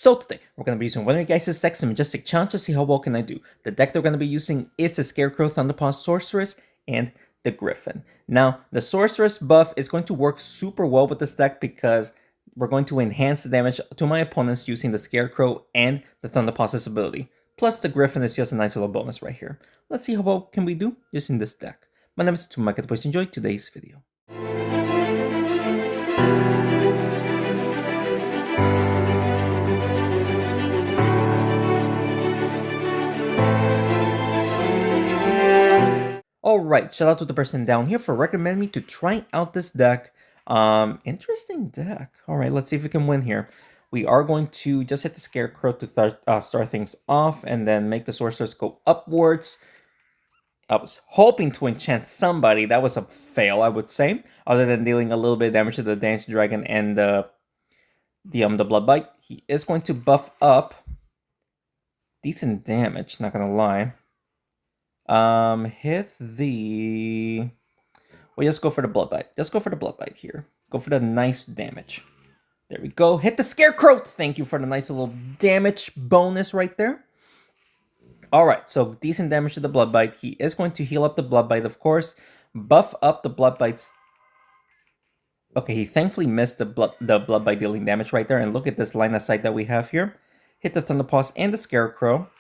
So today, we're going to be using one of your guys' decks, a Majestic Challenge, to see how well can I do. The deck they're going to be using is the Scarecrow, Thunderpaw Sorceress, and the Griffin. Now, the Sorceress buff is going to work super well with this deck because we're going to enhance the damage to my opponents using the Scarecrow and the Thunderpaw's ability. Plus, the Griffin is just a nice little bonus right here. Let's see how well can we do using this deck. My name is Tumaka. Please enjoy today's video. Alright, shout out to the person down here for recommending me to try out this deck. Interesting deck. Alright, let's see if we can win here. We are going to just hit the Scarecrow to start things off and then make the Sorceress go upwards. I was hoping to enchant somebody. That was a fail, I would say. Other than dealing a little bit of damage to the Dance Dragon and the Blood Bite. He is going to buff up. Decent damage, not gonna lie. Hit the... Well, just go for the Blood Bite. Just go for the Blood Bite here. Go for the nice damage. There we go. Hit the Scarecrow! Thank you for the nice little damage bonus right there. Alright, so decent damage to the Blood Bite. He is going to heal up the Blood Bite, of course. Buff up the Blood Bites. Okay, he thankfully missed the Blood Bite dealing damage right there. And look at this line of sight that we have here. Hit the Thunderpaws and the Scarecrow.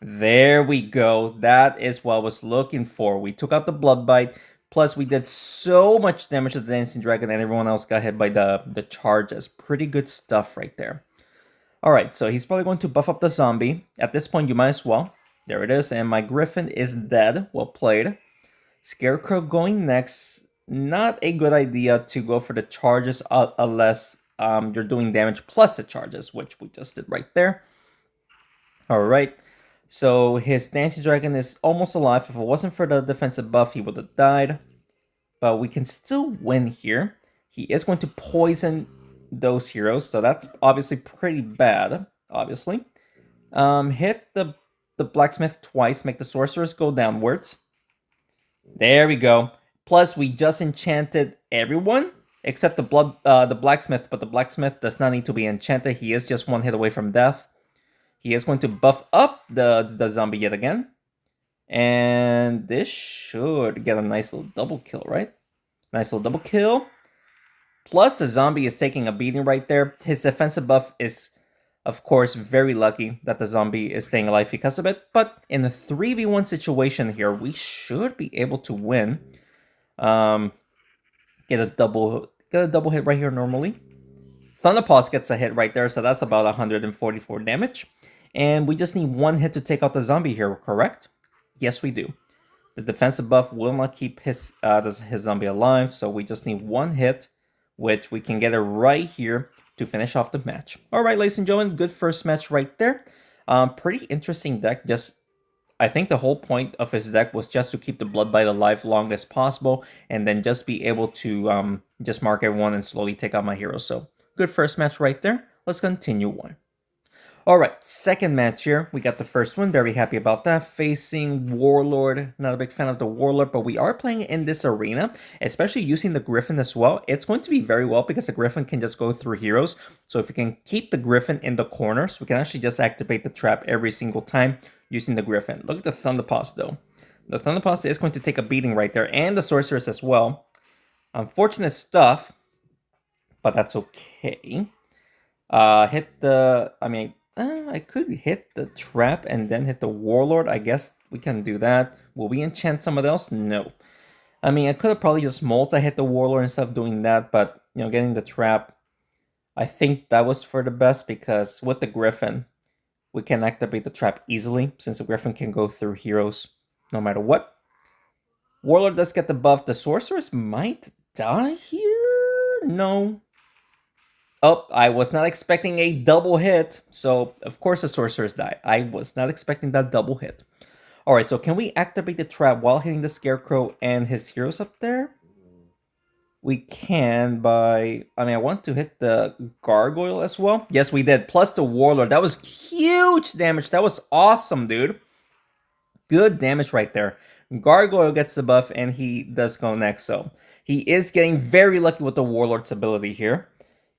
There we go. That is what I was looking for. We took out the Blood Bite. Plus, we did so much damage to the Dancing Dragon and everyone else got hit by the charges. Pretty good stuff right there. Alright, so he's probably going to buff up the zombie. At this point, you might as well. There it is. And my Griffin is dead. Well played. Scarecrow going next. Not a good idea to go for the charges unless you're doing damage plus the charges, which we just did right there. Alright. So his Dancing Dragon is almost alive. If it wasn't for the defensive buff, he would have died. But we can still win here. He is going to poison those heroes, so that's obviously pretty bad, obviously. Hit the Blacksmith twice, make the Sorceress go downwards. There we go. Plus, we just enchanted everyone except the Blacksmith, but the Blacksmith does not need to be enchanted. He is just one hit away from death. He is going to buff up the zombie yet again. And this should get a nice little double kill, right? Nice little double kill. Plus, the zombie is taking a beating right there. His defensive buff is, of course, very lucky that the zombie is staying alive because of it. But in a 3v1 situation here, we should be able to win. Get a double hit right here normally. Thunderpaws gets a hit right there, so that's about 144 damage. And we just need one hit to take out the zombie here, correct? Yes, we do. The defensive buff will not keep his zombie alive, so we just need one hit, which we can get it right here to finish off the match. Alright, ladies and gentlemen, good first match right there. Pretty interesting deck. I think the whole point of his deck was just to keep the Blood Bite alive long as possible, and then just be able to just mark everyone and slowly take out my heroes. So, good first match right there. Let's continue on. Alright, second match here. We got the first one. Very happy about that. Facing Warlord. Not a big fan of the Warlord, but we are playing in this arena, especially using the Griffin as well. It's going to be very well because the Griffin can just go through heroes. So if we can keep the Griffin in the corners, we can actually just activate the trap every single time using the Griffin. Look at the Thunderpaws though. The Thunderpaws is going to take a beating right there, and the Sorceress as well. Unfortunate stuff, but that's okay. I could hit the trap and then hit the Warlord. I guess we can do that. Will we enchant somebody else? No. I mean, I could have probably just multi-hit the Warlord instead of doing that, but, you know, getting the trap, I think that was for the best because with the Griffin, we can activate the trap easily since the Griffin can go through heroes no matter what. Warlord does get the buff. The Sorceress might die here? No. Oh, I was not expecting a double hit, so of course the Sorceress died. I was not expecting that double hit. Alright, so can we activate the trap while hitting the Scarecrow and his heroes up there? We can by... I want to hit the Gargoyle as well. Yes, we did. Plus the Warlord. That was huge damage. That was awesome, dude. Good damage right there. Gargoyle gets the buff, and he does go next, so... He is getting very lucky with the Warlord's ability here.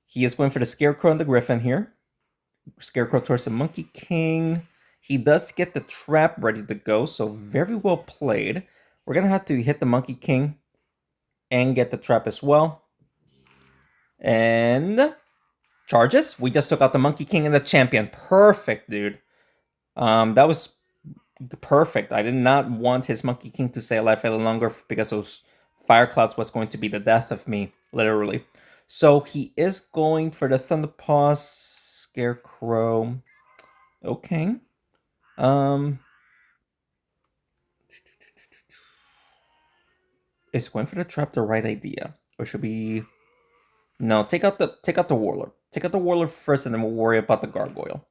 He is going for the Scarecrow and the Griffin here. Scarecrow towards the Monkey King. He does get the trap ready to go, so very well played. We're gonna have to hit the Monkey King and get the trap as well. And charges. We just took out the Monkey King and the champion. Perfect, dude. That was perfect. I did not want his Monkey King to stay alive any longer because those fire clouds was going to be the death of me, literally. So he is going for the Thunderpaw Scarecrow. Okay. Is going for the trap the right idea? Or should we... No, take out the Warlord. Take out the Warlord first and then we'll worry about the Gargoyle.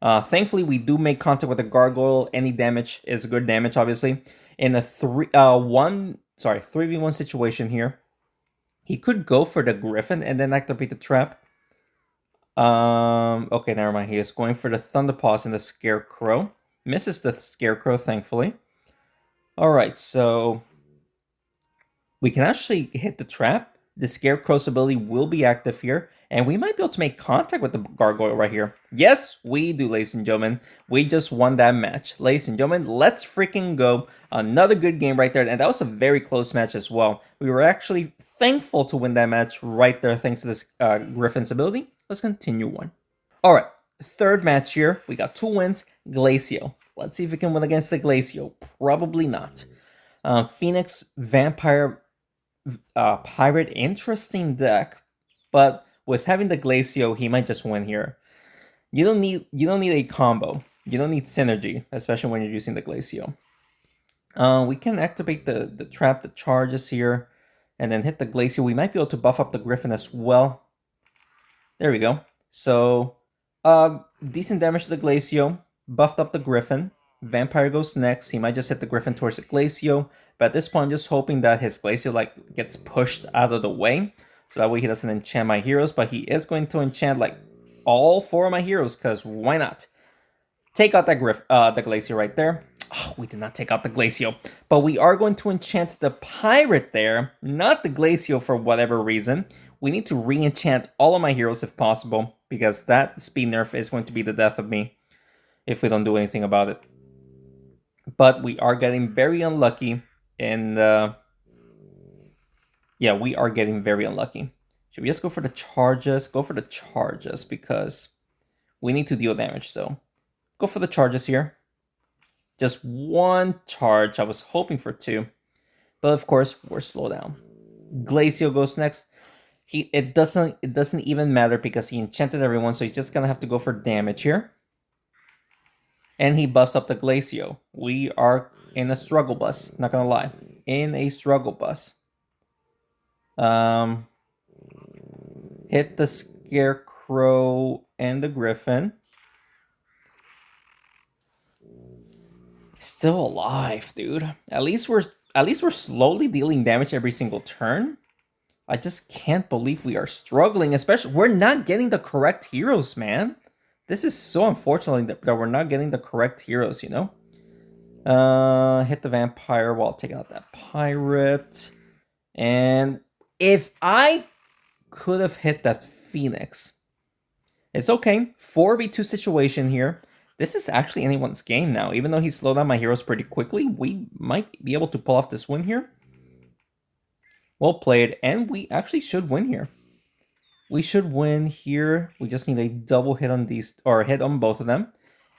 Thankfully, we do make contact with the Gargoyle. Any damage is good damage, obviously. In a 3v1 situation here, he could go for the Griffin and then activate the trap. Okay, never mind. He is going for the Thunderpaws and the Scarecrow. Misses the Scarecrow, thankfully. Alright, so we can actually hit the trap. The Scarecrow's ability will be active here, and we might be able to make contact with the Gargoyle right here. Yes, we do, ladies and gentlemen. We just won that match. Ladies and gentlemen, let's freaking go. Another good game right there, and that was a very close match as well. We were actually thankful to win that match right there thanks to this Griffin's ability. Let's continue on. Alright, third match here. We got 2 wins. Glacio. Let's see if we can win against the Glacio. Probably not. Phoenix, Vampire, Pirate, interesting deck, but with having the Glacio, he might just win here. You don't need a combo. You don't need synergy, especially when you're using the Glacio. We can activate the trap, the charges here, and then hit the Glacio. We might be able to buff up the Griffin as well. There we go. So, decent damage to the Glacio, buffed up the Griffin. Vampire goes next. He might just hit the Griffin towards the Glacio, but at this point, I'm just hoping that his Glacio like gets pushed out of the way, so that way he doesn't enchant my heroes. But he is going to enchant like all 4 of my heroes, because why not? Take out that the Glacio right there. Oh, we did not take out the Glacio, but we are going to enchant the Pirate there, not the Glacio for whatever reason. We need to re-enchant all of my heroes if possible, because that speed nerf is going to be the death of me if we don't do anything about it. But we are getting very unlucky, and yeah, we are getting very unlucky. Should we just go for the charges? Go for the charges, because we need to deal damage, so go for the charges here. Just 1 charge. I was hoping for 2, but of course we're slow down. Glacio goes next. It doesn't even matter because he enchanted everyone, so he's just gonna have to go for damage here. And he buffs up the Glacio. We are in a struggle bus, not gonna lie. In a struggle bus. Hit the Scarecrow and the Griffin. Still alive, dude. At least we're slowly dealing damage every single turn. I just can't believe we are struggling, especially we're not getting the correct heroes, man. This is so unfortunate that we're not getting the correct heroes, you know? Hit the Vampire while taking out that Pirate. And if I could have hit that Phoenix, it's okay. 4v2 situation here. This is actually anyone's game now. Even though he slowed down my heroes pretty quickly, we might be able to pull off this win here. Well played, and we actually should win here. We should win here. We just need a double hit on these, or hit on both of them.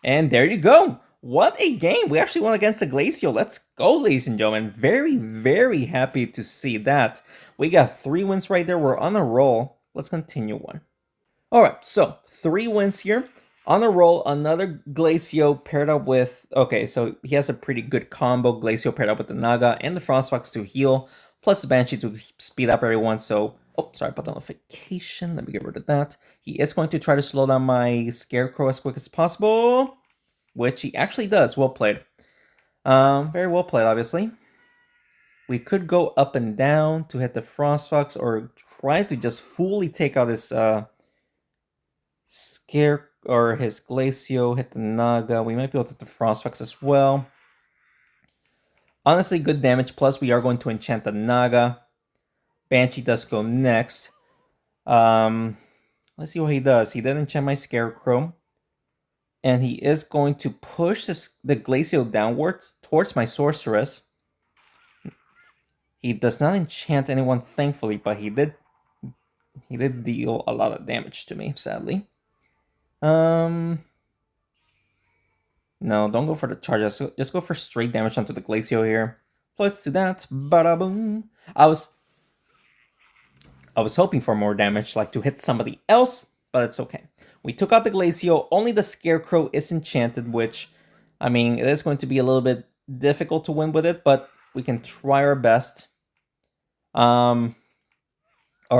And there you go. What a game. We actually won against the Glacio. Let's go, ladies and gentlemen. Very, very happy to see that. We got 3 wins right there. We're on a roll. Let's continue on. All right, so 3 wins here. On a roll, another Glacio paired up with... Okay, so he has a pretty good combo. Glacio paired up with the Naga and the Frostfox to heal, plus the Banshee to speed up everyone. So, oh, sorry about the notification. Let me get rid of that. He is going to try to slow down my Scarecrow as quick as possible, which he actually does. Well played. Very well played, obviously. We could go up and down to hit the Frostfox, or try to just fully take out his his Glacio, hit the Naga. We might be able to hit the Frostfox as well. Honestly, good damage. Plus, we are going to enchant the Naga. Banshee does go next. Let's see what he does. He did enchant my Scarecrow. And he is going to push the Glacio downwards towards my Sorceress. He does not enchant anyone, thankfully, but he did deal a lot of damage to me, sadly. No, don't go for the charge. Just go for straight damage onto the Glacio here. So let's do that. Bada boom. I was hoping for more damage, like to hit somebody else, but it's okay. We took out the Glacio. Only the Scarecrow is enchanted, which, I mean, it is going to be a little bit difficult to win with it, but we can try our best. Alright,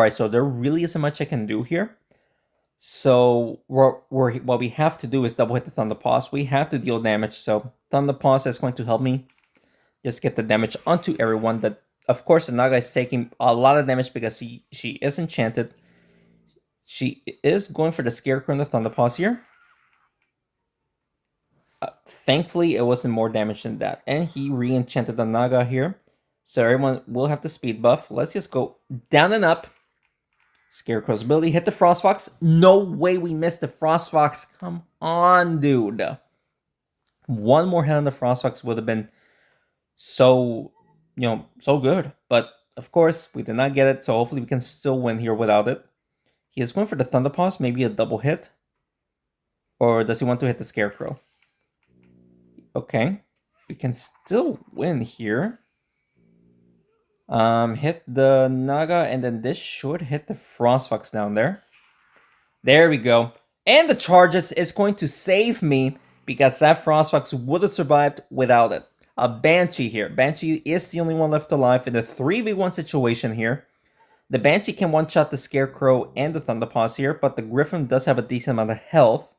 so there really isn't much I can do here. So what we have to do is double hit the Thunder Paws. We have to deal damage, so Thunder Paws is going to help me just get the damage onto everyone. That, of course, the Naga is taking a lot of damage because she is enchanted. She is going for the Scarecrow and the Thunder Paws here. Thankfully, it wasn't more damage than that. And he re-enchanted the Naga here. So everyone will have the speed buff. Let's just go down and up. Scarecrow's ability, hit the Frost Fox. No way we missed the Frost Fox. Come on, dude. One more hit on the Frost Fox would have been so, so good. But, of course, we did not get it, so hopefully we can still win here without it. He is going for the Thunder Paws, maybe a double hit. Or does he want to hit the Scarecrow? Okay. We can still win here. Hit the Naga, and then this should hit the Frost Fox down there. There we go. And the Charges is going to save me because that Frost Fox would have survived without it. A Banshee here. Banshee is the only one left alive in a 3v1 situation here. The Banshee can one-shot the Scarecrow and the Thunder Paws here, but the Griffin does have a decent amount of health.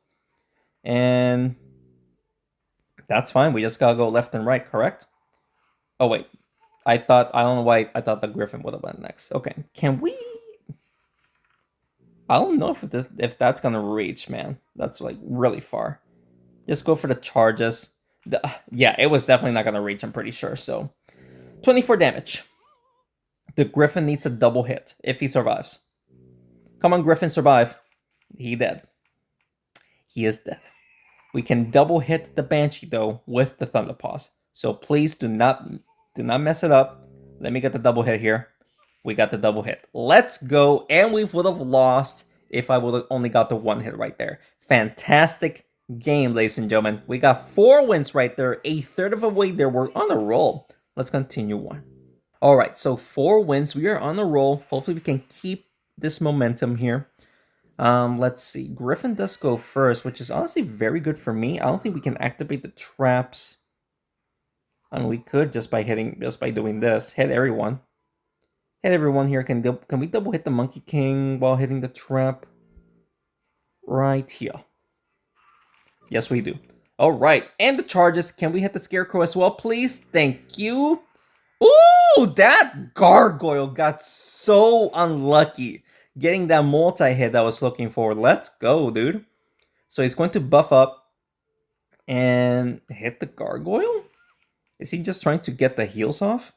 And that's fine. We just gotta go left and right, correct? Oh, wait. I don't know why I thought the Griffin would have went next. Okay, can we... I don't know if that's gonna reach, man. That's like really far. Just go for the Charges. Yeah, it was definitely not gonna reach, I'm pretty sure. So 24 damage. The Griffin needs a double hit if he survives. Come on, Griffin, survive. He dead. He is dead. We can double hit the Banshee though with the Thunder Paws. So please do not mess it up. Let me get the double hit here. We got the double hit. Let's go. And we would have lost if I would have only got the one hit right there. Fantastic game, ladies and gentlemen. We got 4 wins right there. A third of a way there. We're on a roll. Let's continue on. Alright, so 4 wins. We are on a roll. Hopefully we can keep this momentum here. Let's see. Griffin does go first, which is honestly very good for me. I don't think we can activate the traps. I mean, we could just by doing this. Hit everyone. Hit everyone here. Can we double hit the Monkey King while hitting the trap? Right here. Yes, we do. Alright, and the Charges. Can we hit the Scarecrow as well, please? Thank you. Ooh, that Gargoyle got so unlucky. Getting that multi-hit I was looking for. Let's go, dude. So he's going to buff up and hit the Gargoyle? Is he just trying to get the heals off?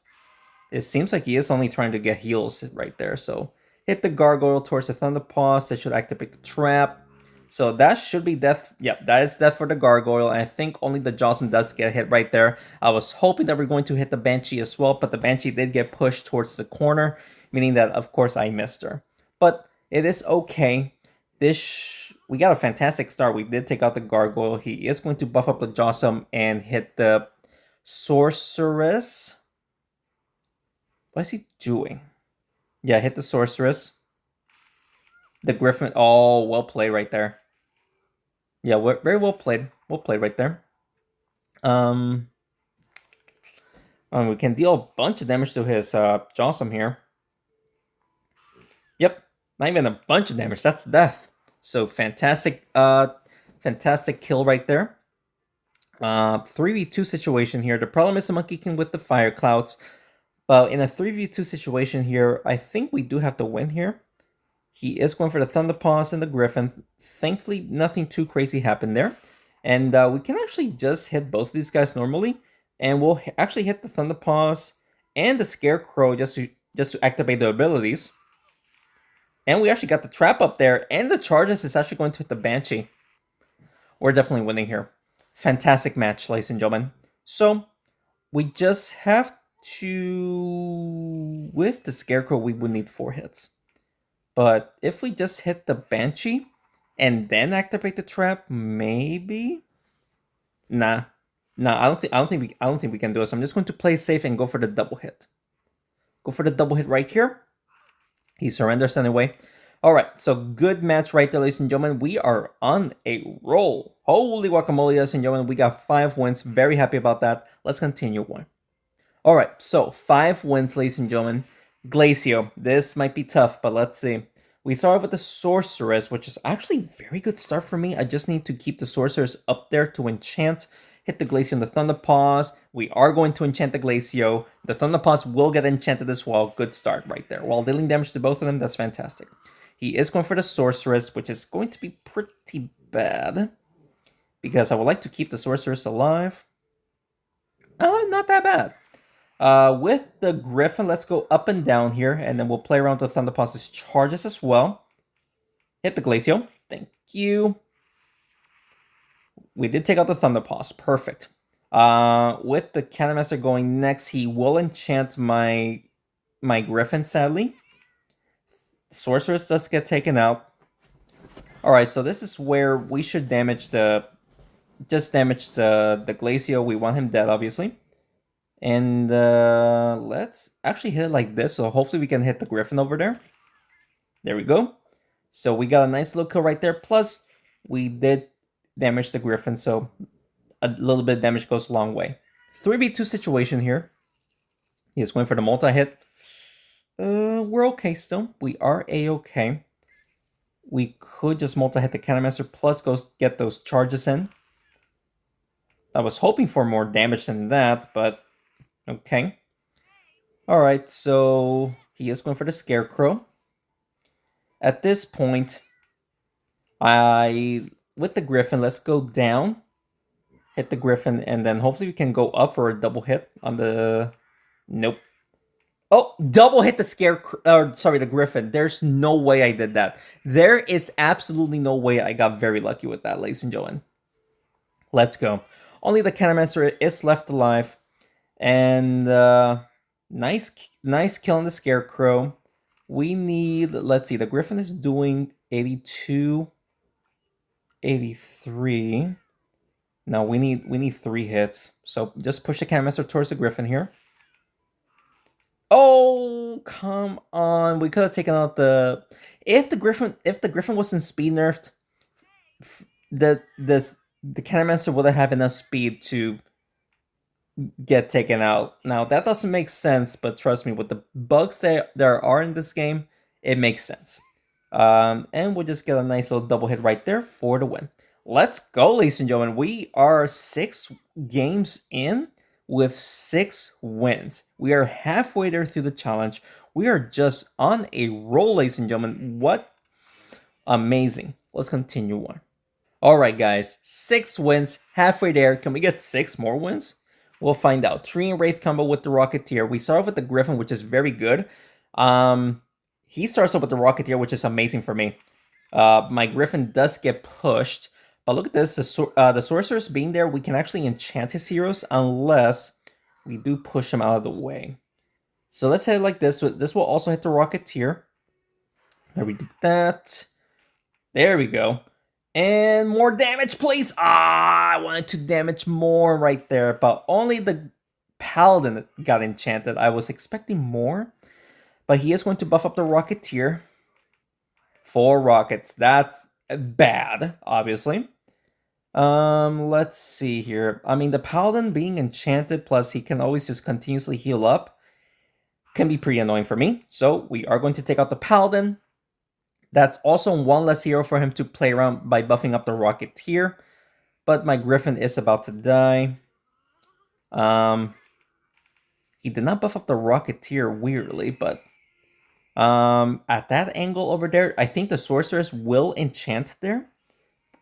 It seems like he is only trying to get heals right there. So hit the Gargoyle towards the Thunder Paws. That should activate the trap. So that should be death. Yep, that is death for the Gargoyle. And I think only the Jocelyn does get hit right there. I was hoping that we're going to hit the Banshee as well, but the Banshee did get pushed towards the corner, meaning that, of course, I missed her. But it is okay. We got a fantastic start. We did take out the Gargoyle. He is going to buff up the Jocelyn and hit the Sorceress. What is he doing? Yeah, hit the Sorceress. The Griffin. Oh, well played right there. Yeah, very well played. Well played right there. We can deal a bunch of damage to his Jocelyn here. Yep, not even a bunch of damage. That's death. So fantastic, fantastic kill right there. 3v2 situation here. The problem is the Monkey King with the Fire Clouds. But in a 3v2 situation here, I think we do have to win here. He is going for the Thunder Paws and the Griffin. Thankfully, nothing too crazy happened there. And we can actually just hit both of these guys normally. And we'll actually hit the Thunder Paws and the Scarecrow just to activate the abilities. And we actually got the trap up there. And the Charges is actually going to hit the Banshee. We're definitely winning here. Fantastic match, ladies and gentlemen. So, we just have to... With the Scarecrow, we would need 4 hits. But if we just hit the Banshee and then activate the trap, maybe? Nah. Nah, I don't think we can do this. I'm just going to play safe and go for the double hit. Go for the double hit right here. He surrenders anyway. Alright, so good match right there, ladies and gentlemen. We are on a roll. Holy guacamole, ladies and gentlemen. We got 5 wins. Very happy about that. Let's continue on. Alright, so 5 wins, ladies and gentlemen. Glacio. This might be tough, but let's see. We start off with the Sorceress, which is actually a very good start for me. I just need to keep the Sorceress up there to enchant. Hit the Glacio and the Thunder Paws. We are going to enchant the Glacio. The Thunder Paws will get enchanted as well. Good start right there. While dealing damage to both of them, that's fantastic. He is going for the Sorceress, which is going to be pretty bad. Because I would like to keep the Sorceress alive. Not that bad. With the Griffin, let's go up and down here, and then we'll play around with Thunder Paws' charges as well. Hit the Glacio. Thank you. We did take out the Thunder Paws. Perfect. With the Cannon Master going next, he will enchant my Griffin, sadly. Sorceress does get taken out. Alright, so this is where we should damage the... Just damage the Glacio. We want him dead, obviously. And let's actually hit it like this, so hopefully we can hit the Griffin over there. There we go. So we got a nice little kill right there. Plus, we did damage the Griffin, so a little bit of damage goes a long way. 3v2 situation here. He is going for the multi-hit. We're okay still. We are a-okay. We could just multi-hit the Cannon Master, plus go get those charges in. I was hoping for more damage than that, but okay. Alright, so he is going for the Scarecrow. At this point, with the Griffin, let's go down, hit the Griffin, and then hopefully we can go up for a double hit on the... Nope. Oh, double hit the Scarecrow, sorry, the Griffin. There's no way I did that. There is absolutely no way I got very lucky with that, ladies and gentlemen. Let's go. Only the Cannon Master is left alive. And nice kill on the Scarecrow. We need, let's see, the Griffin is doing 82, 83. No, we need 3 hits. So just push the Cannon Master towards the Griffin here. Oh, come on. We could have taken out the... If the Griffin wasn't speed nerfed, the Cannon Master would have enough speed to get taken out. Now, that doesn't make sense, but trust me, with the bugs that there are in this game, it makes sense. And we'll just get a nice little double hit right there for the win. Let's go, ladies and gentlemen. We are 6 games in with 6 wins. We are halfway there through the challenge. We are just on a roll, ladies and gentlemen. What amazing. Let's continue on. Alright, guys. 6 wins, halfway there. Can we get 6 more wins? We'll find out. Tree and Wraith combo with the Rocketeer. We start off with the Griffin, which is very good. He starts off with the Rocketeer, which is amazing for me. My Griffin does get pushed. But look at this. The Sorceress being there, we can actually enchant his heroes unless we do push him out of the way. So let's hit it like this. This will also hit the Rocketeer. There we do that. There we go. And more damage, please. I wanted to damage more right there, but only the Paladin got enchanted. I was expecting more, but he is going to buff up the Rocketeer. 4 rockets. That's bad, obviously. Let's see here. I mean, the Paladin being enchanted, plus he can always just continuously heal up, can be pretty annoying for me. So we are going to take out the Paladin. That's also 1 less hero for him to play around by buffing up the Rocketeer. But my Griffin is about to die. He did not buff up the Rocketeer, weirdly, but... at that angle over there, I think the Sorceress will enchant there.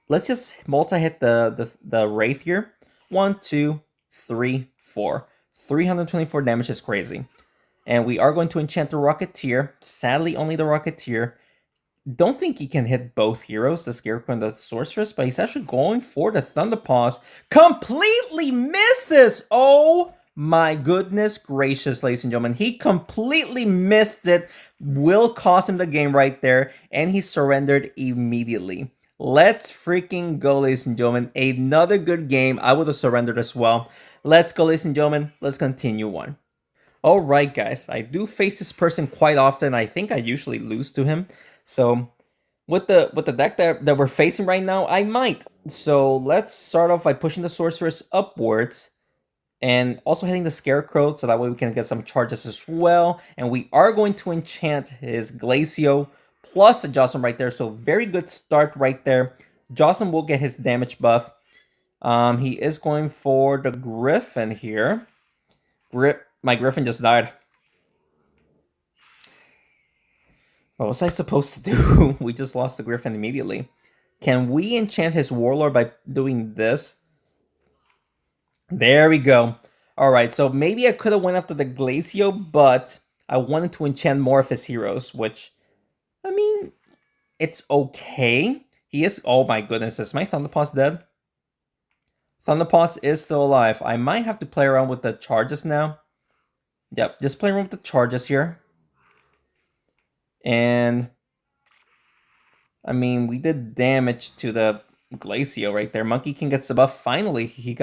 Let's just multi-hit the Wraith here. 1, 2, 3, 4. 324 damage is crazy. And we are going to enchant the Rocketeer. Sadly, only the Rocketeer. don't think he can hit both heroes, the Scarecrow and the Sorceress, but he's actually going for the Thunderpaws. Completely misses! Oh my goodness gracious, ladies and gentlemen. He completely missed it. Will cost him the game right there, and he surrendered immediately. Let's freaking go, ladies and gentlemen. Another good game. I would have surrendered as well. Let's go, ladies and gentlemen. Let's continue on. Alright, guys. I do face this person quite often. I think I usually lose to him. So with the deck that we're facing right now, I might. So let's start off by pushing the Sorceress upwards and also hitting the Scarecrow so that way we can get some charges as well. And we are going to enchant his Glacio plus the Jocelyn right there. So very good start right there. Jocelyn will get his damage buff. He is going for the Griffin here. My Griffin just died. What was I supposed to do? We just lost the Griffin immediately. Can we enchant his Warlord by doing this? There we go. Alright, so maybe I could have went after the Glacio, but I wanted to enchant more of his heroes, which, I mean, it's okay. He is... Oh my goodness, is my Thunderpaws dead? Thunderpaws is still alive. I might have to play around with the charges now. Yep, just play around with the charges here. And... I mean, we did damage to the Glacio right there. Monkey King gets the buff. Finally, he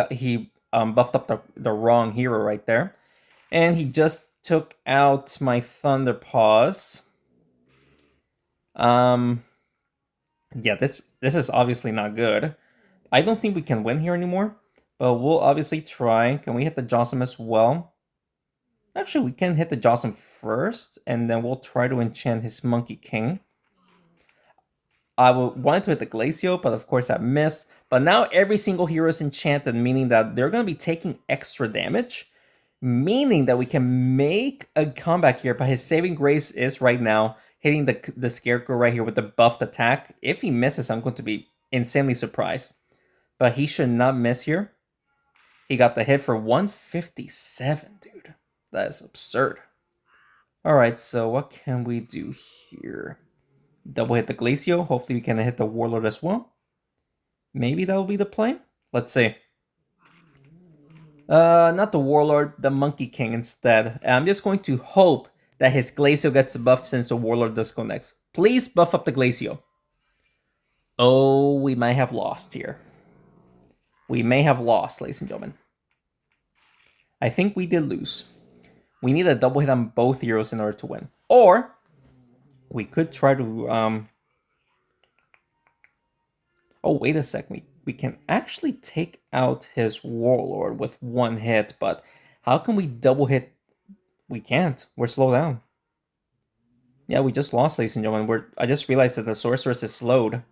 buffed up the wrong hero right there. And he just took out my Thunderpaws. Yeah, this is obviously not good. I don't think we can win here anymore, but we'll obviously try. Can we hit the Jocelyn as well? Actually, we can hit the Jocelyn first, and then we'll try to enchant his Monkey King. I wanted to hit the Glacio, but of course I missed. But now every single hero is enchanted, meaning that they're going to be taking extra damage, meaning that we can make a comeback here. But his saving grace is right now hitting the Scarecrow right here with the buffed attack. If he misses, I'm going to be insanely surprised. But he should not miss here. He got the hit for 157, dude. That is absurd. Alright, so what can we do here? Double hit the Glacio. Hopefully we can hit the Warlord as well. Maybe that will be the play. Let's see. Not the Warlord, the Monkey King instead. I'm just going to hope that his Glacio gets a buff since the Warlord does go next. Please buff up the Glacio. Oh, we might have lost here. We may have lost, ladies and gentlemen. I think we did lose. We need a double hit on both heroes in order to win. Or we could try to... Oh, wait a sec. We can actually take out his Warlord with one hit, but how can we double hit? We can't. We're slowed down. Yeah, we just lost, ladies and gentlemen. I just realized that the Sorceress is slowed.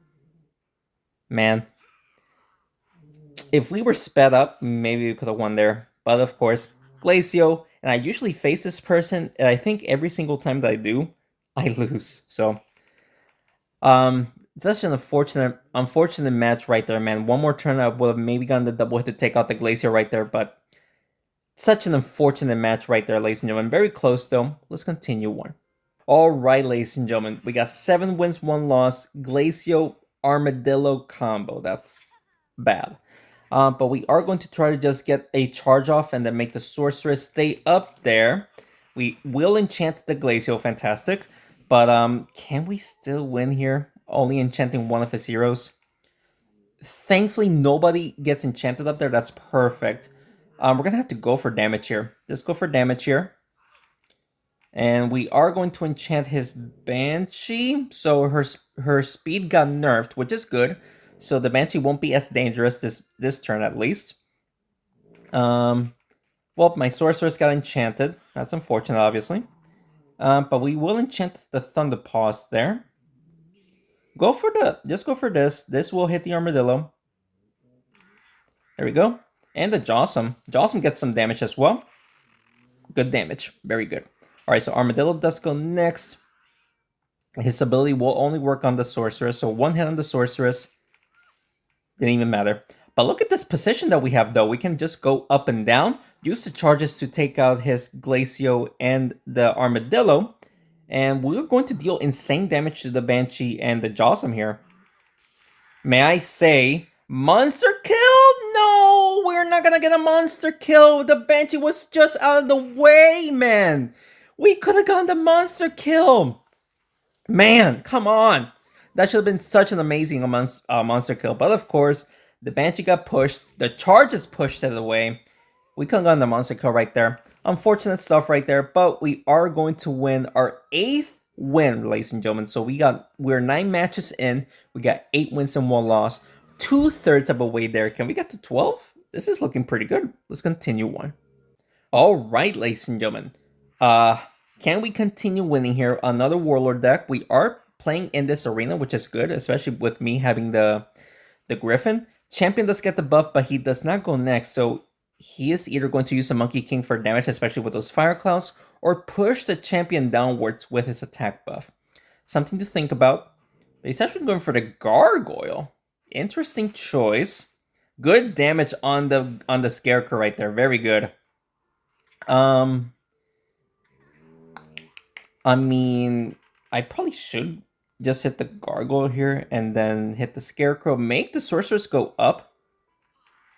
Man. If we were sped up, maybe we could have won there. But of course, Glacio, and I usually face this person, and I think every single time that I do, I lose. So, such an unfortunate match right there, man. One more turn, I would have maybe gotten the double hit to take out the Glacier right there, but such an unfortunate match right there, ladies and gentlemen. Very close, though. Let's continue on. All right, ladies and gentlemen. We got 7 wins, 1 loss. Glacio Armadillo combo. That's bad. But we are going to try to just get a charge off and then make the Sorceress stay up there. We will enchant the Glacio. Fantastic. But can we still win here? Only enchanting one of his heroes. Thankfully, nobody gets enchanted up there. That's perfect. We're going to have to go for damage here. Just go for damage here. And we are going to enchant his Banshee. So her speed got nerfed, which is good. So the Banshee won't be as dangerous this turn at least. Well, my Sorceress got enchanted. That's unfortunate, obviously. But we will enchant the Thunderpaws there. Just go for this. This will hit the Armadillo. There we go. And the Jocelyn. Jocelyn gets some damage as well. Good damage. Very good. Alright, so Armadillo does go next. His ability will only work on the Sorceress. So one hit on the Sorceress. Didn't even matter. But look at this position that we have, though. We can just go up and down. Use the charges to take out his Glacio and the Armadillo. And we're going to deal insane damage to the Banshee and the Jawsome here. May I say, monster kill? No, we're not gonna get a monster kill. The Banshee was just out of the way, man. We could have gotten the monster kill. Man, come on. That should have been such an amazing monster kill. But of course, the Banshee got pushed. The charges pushed it away. We couldn't gotten the monster kill right there. Unfortunate stuff right there. But we are going to win our 8th win, ladies and gentlemen. So we're 9 matches in. We got 8 wins and 1 loss. 2/3 of a way there. Can we get to 12? This is looking pretty good. Let's continue on. All right, ladies and gentlemen. Uh, can we continue winning here? Another Warlord deck. We are playing in this arena, which is good, especially with me having the Griffin. Champion does get the buff, but he does not go next, so he is either going to use a Monkey King for damage, especially with those Fire Clouds, or push the champion downwards with his attack buff. Something to think about. But he's actually going for the Gargoyle. Interesting choice. Good damage on the Scarecrow right there. Very good. Um, I mean, I probably should just hit the Gargoyle here and then hit the Scarecrow. Make the Sorceress go up.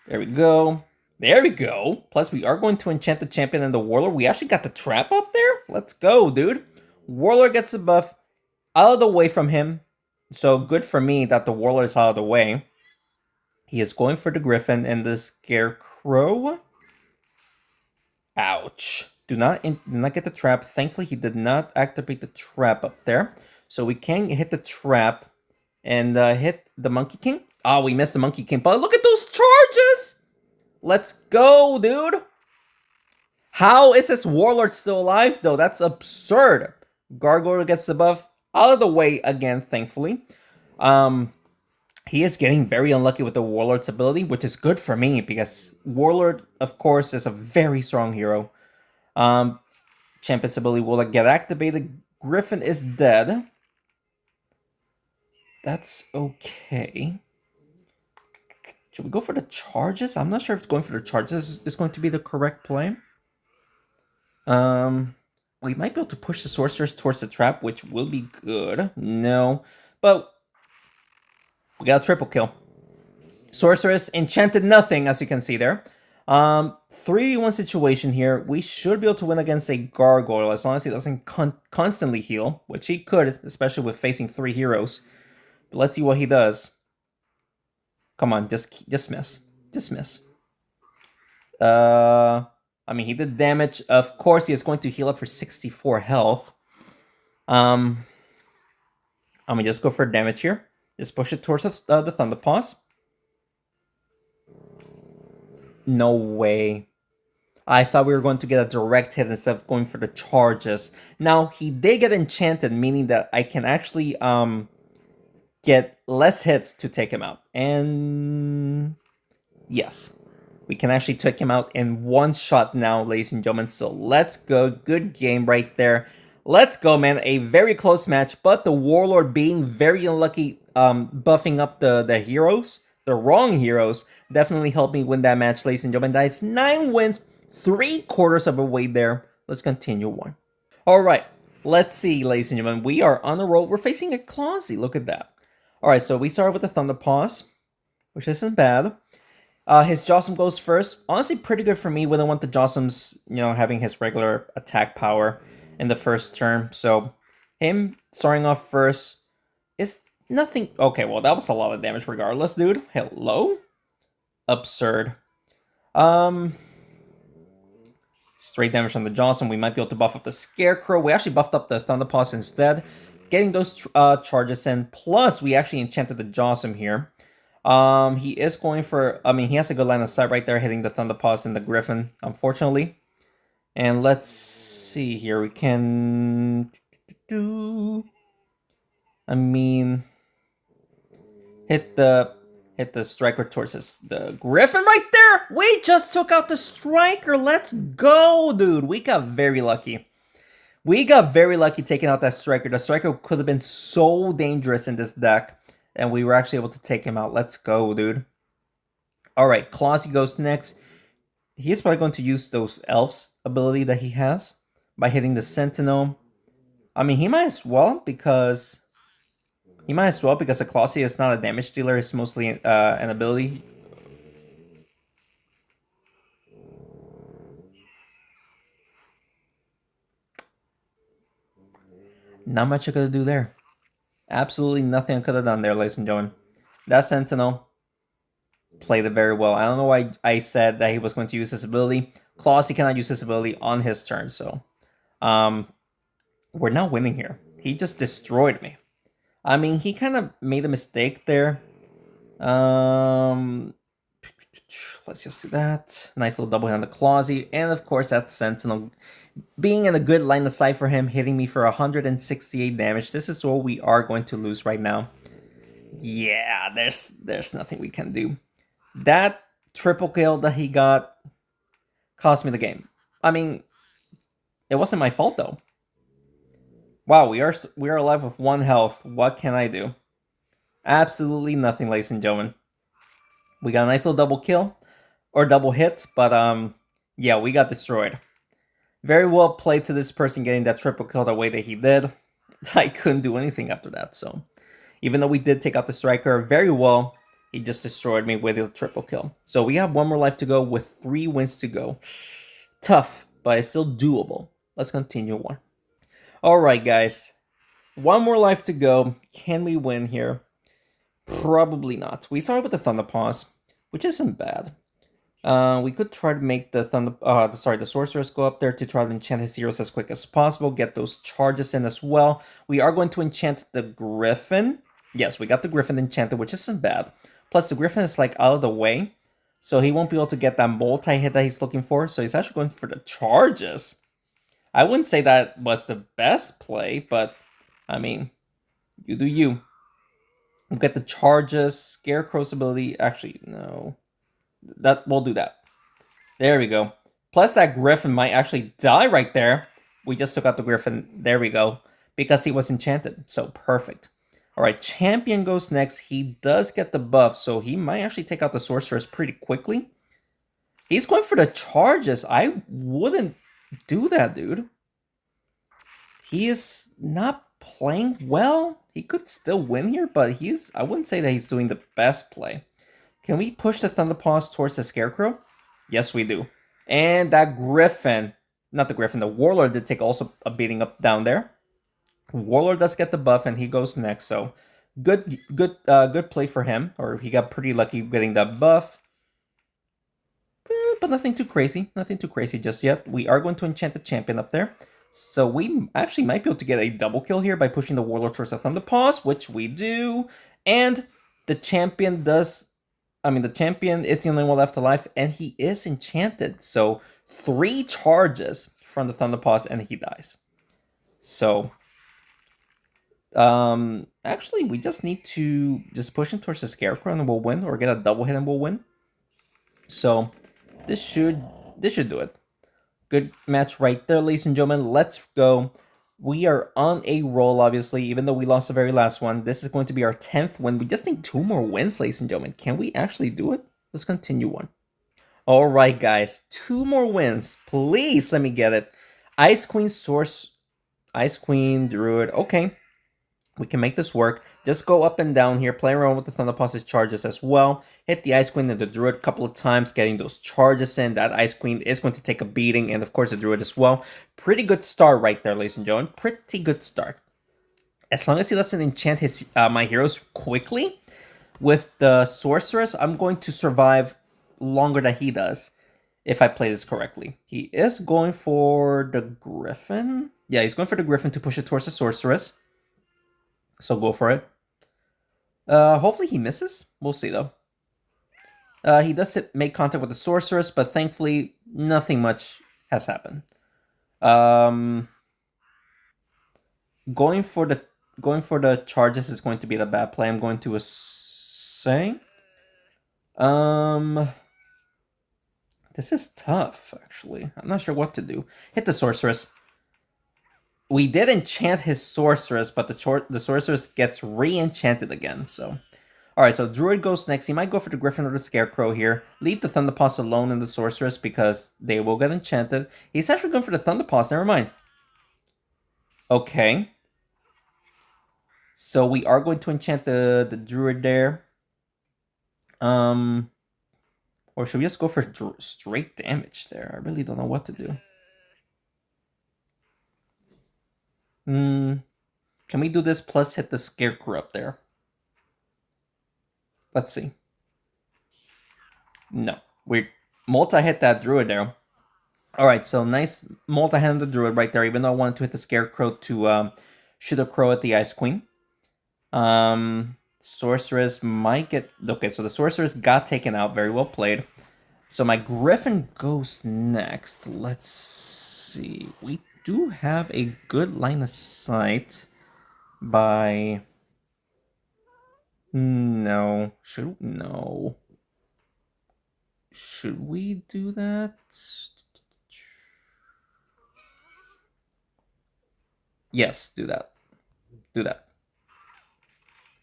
There we go. There we go. Plus, we are going to enchant the champion and the Warlord. We actually got the trap up there. Let's go, dude. Warlord gets the buff out of the way from him. So good for me that the Warlord is out of the way. He is going for the Griffin and the Scarecrow. Ouch. Do not get the trap. Thankfully, he did not activate the trap up there. So we can hit the trap and hit the Monkey King. Oh, we missed the Monkey King. But look at those charges! Let's go, dude! How is this Warlord still alive, though? That's absurd. Gargoyle gets the buff out of the way again, thankfully. He is getting very unlucky with the Warlord's ability, which is good for me because Warlord, of course, is a very strong hero. Champion's ability will get activated. Griffin is dead. That's okay. Should we go for the charges? I'm not sure if going for the charges is going to be the correct play. We might be able to push the sorcerers towards the trap, which will be good. No, but we got a triple kill. Sorceress enchanted nothing, as you can see there. 3v1 situation here. We should be able to win against a Gargoyle as long as he doesn't constantly heal, which he could, especially with facing 3 heroes. But let's see what he does. Come on, dismiss. Dismiss. I mean, he did damage. Of course, he is going to heal up for 64 health. I'm gonna just go for damage here. Just push it towards the Thunder Paws. No way. I thought we were going to get a direct hit instead of going for the charges. Now, he did get enchanted, meaning that I can actually get less hits to take him out. And yes, we can actually take him out in one shot now, ladies and gentlemen. So let's go. Good game right there. Let's go, man. A very close match, but the Warlord being very unlucky, buffing up the heroes, the wrong heroes, definitely helped me win that match, ladies and gentlemen. That is 9 wins, 3/4 of a way there. Let's continue on. All right, let's see, ladies and gentlemen. We are on the road. We're facing a Clausy. Look at that. All right, so we started with the Thunder Paws, which isn't bad. His Jawsome goes first. Honestly, pretty good for me. We don't want the Jawsome's, having his regular attack power in the first turn. So him starting off first is nothing. Okay, well, that was a lot of damage regardless, dude. Hello? Absurd. Straight damage on the Jawsome. We might be able to buff up the Scarecrow. We actually buffed up the Thunderpaws instead, getting those charges in. Plus, we actually enchanted the Jawsome here. He is going for, he has a good line of sight right there, hitting the Thunderpaws and the Griffin, unfortunately. And let's see here. We can hit the striker towards the Griffin right there. We just took out the striker. Let's go, dude. We got very lucky. We got very lucky taking out that striker. The striker could have been so dangerous in this deck, and we were actually able to take him out. Let's go, dude. All right, Clausy goes next. He's probably going to use those elves ability that he has by hitting the Sentinel. I mean, he might as well because L.L.C is not a damage dealer. It's mostly an ability. Not much I could do there. Absolutely nothing I could have done there, ladies and gentlemen. That Sentinel played it very well. I don't know why I said that he was going to use his ability. Claus, he cannot use his ability on his turn, so we're not winning here. He just destroyed me. I mean, he kind of made a mistake there. Um, let's just do that. Nice little double hit on the Clausy, and of course that Sentinel being in a good line of sight for him, hitting me for 168 damage. This is what we are going to lose right now. Yeah, there's nothing we can do. That triple kill that he got cost me the game. I mean, it wasn't my fault though. Wow, we are alive with 1 health. What can I do? Absolutely nothing, ladies and gentlemen. We got a nice little double kill or double hit, but yeah, we got destroyed. Very well played to this person getting that triple kill the way that he did. I couldn't do anything after that, so even though we did take out the striker very well, he just destroyed me with a triple kill. So we have 1 more life to go with 3 wins to go. Tough, but it's still doable. Let's continue on. Alright, guys. 1 more life to go. Can we win here? Probably not. We started with the Thunder Paws, which isn't bad. We could try to make the the sorceress go up there to try to enchant his heroes as quick as possible, get those charges in as well. We are going to enchant the Griffin. Yes, we got the Griffin enchanted, which isn't bad. Plus, the Griffin is like out of the way, so he won't be able to get that multi-hit that he's looking for. So he's actually going for the charges. I wouldn't say that was the best play, but I mean, you do you. We'll get the charges, Scarecrow's ability. Actually, no. We'll do that. There we go. Plus that Griffin might actually die right there. We just took out the Griffin. There we go. Because he was enchanted. So perfect. Alright, Champion goes next. He does get the buff, so he might actually take out the Sorceress pretty quickly. He's going for the charges. I wouldn't do that, dude. He is not playing well. He could still win here, but I wouldn't say that he's doing the best play. Can we push the Thunderpaws towards the Scarecrow? Yes, we do. And that Griffin, not the Griffin, the Warlord did take also a beating up down there. Warlord does get the buff, and he goes next. So good play for him. Or he got pretty lucky getting that buff. But nothing too crazy. Nothing too crazy just yet. We are going to enchant the champion up there. So we actually might be able to get a double kill here by pushing the Warlord towards the Thunderpaws, which we do. And the champion does... I mean, the champion is the only one left alive, and he is enchanted. So 3 charges from the Thunderpaws, and he dies. So, actually, we just need to just push him towards the Scarecrow, and we'll win, or get a double hit, and we'll win. So, this should do it. Good match right there, ladies and gentlemen. Let's go. We are on a roll, obviously, even though we lost the very last one. This is going to be our 10th win. We just need 2 more wins, ladies and gentlemen. Can we actually do it? Let's continue on. All right, guys. 2 more wins. Please let me get it. Ice Queen, Ice Queen, Druid. Okay. We can make this work. Just go up and down here. Play around with the Thunderpaws' charges as well. Hit the Ice Queen and the Druid a couple of times, getting those charges in. That Ice Queen is going to take a beating, and of course the Druid as well. Pretty good start right there, ladies and gentlemen. Pretty good start. As long as he doesn't enchant his my heroes quickly with the Sorceress, I'm going to survive longer than he does if I play this correctly. He is going for the Griffin. Yeah, he's going for the Griffin to push it towards the Sorceress. So go for it. Hopefully he misses. We'll see, though. He does make contact with the Sorceress, but thankfully, nothing much has happened. Going for the charges is going to be the bad play. I'm going to say. This is tough, actually. I'm not sure what to do. Hit the Sorceress. We did enchant his Sorceress, but the Sorceress gets re-enchanted again, so... Alright, so Druid goes next. He might go for the Griffin or the Scarecrow here. Leave the Thunderpaws alone in the Sorceress because they will get enchanted. He's actually going for the Thunderpaws, never mind. Okay. So we are going to enchant the druid there. Or should we just go for straight damage there? I really don't know what to do. Can we do this plus hit the scarecrow up there? Let's see. No. We multi-hit that druid there. Alright, so nice multi-hit the druid right there, even though I wanted to hit the scarecrow to shoot a crow at the Ice Queen. Sorceress might get... Okay, so the sorceress got taken out. Very well played. So my griffin goes next. Let's see. We do have a good line of sight by... No. No. Should we do that? Yes, do that. Do that.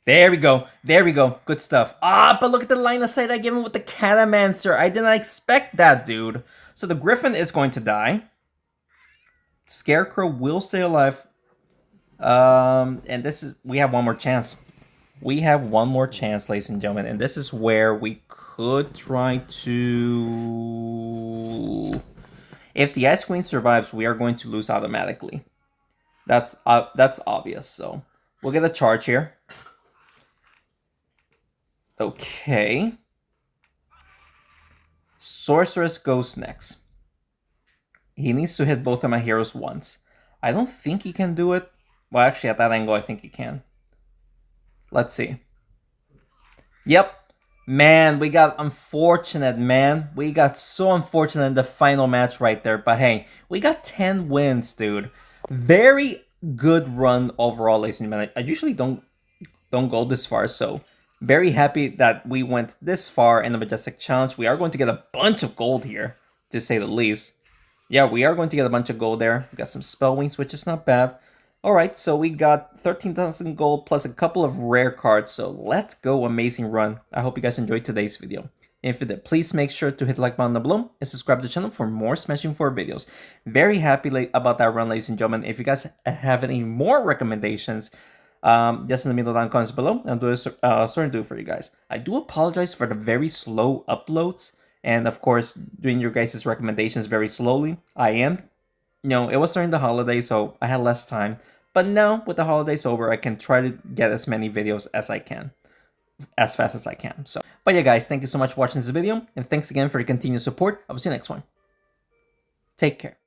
There we go. There we go. Good stuff. Ah, but look at the line of sight I gave him with the Catamancer. I didn't expect that, dude. So the Griffin is going to die. Scarecrow will stay alive. And this is... We have one more chance. We have one more chance, ladies and gentlemen. And this is where we could try to... If the Ice Queen survives, we are going to lose automatically. That's obvious, so... We'll get a charge here. Okay. Sorceress goes next. He needs to hit both of my heroes once. I don't think he can do it. Well, actually, at that angle, I think he can. Let's see. Yep. Man, we got unfortunate, man. We got so unfortunate in the final match right there. But hey, we got 10 wins, dude. Very good run overall, ladies and gentlemen. I usually don't go this far, so very happy that we went this far in the Majestic Challenge. We are going to get a bunch of gold here, to say the least. Yeah, we are going to get a bunch of gold there. We got some spell wings, which is not bad. Alright, so we got 13,000 gold plus a couple of rare cards, so let's go, amazing run. I hope you guys enjoyed today's video. If you did, please make sure to hit the like button down below and subscribe to the channel for more Smashing 4 videos. Very happy about that run, ladies and gentlemen. If you guys have any more recommendations, just in the middle down comments below, and do certain do for you guys. I do apologize for the very slow uploads, and of course, doing your guys' recommendations very slowly. I am, it was during the holidays, so I had less time. But now, with the holidays over, I can try to get as many videos as I can, as fast as I can. So, but yeah, guys, thank you so much for watching this video, and thanks again for your continued support. I will see you next one. Take care.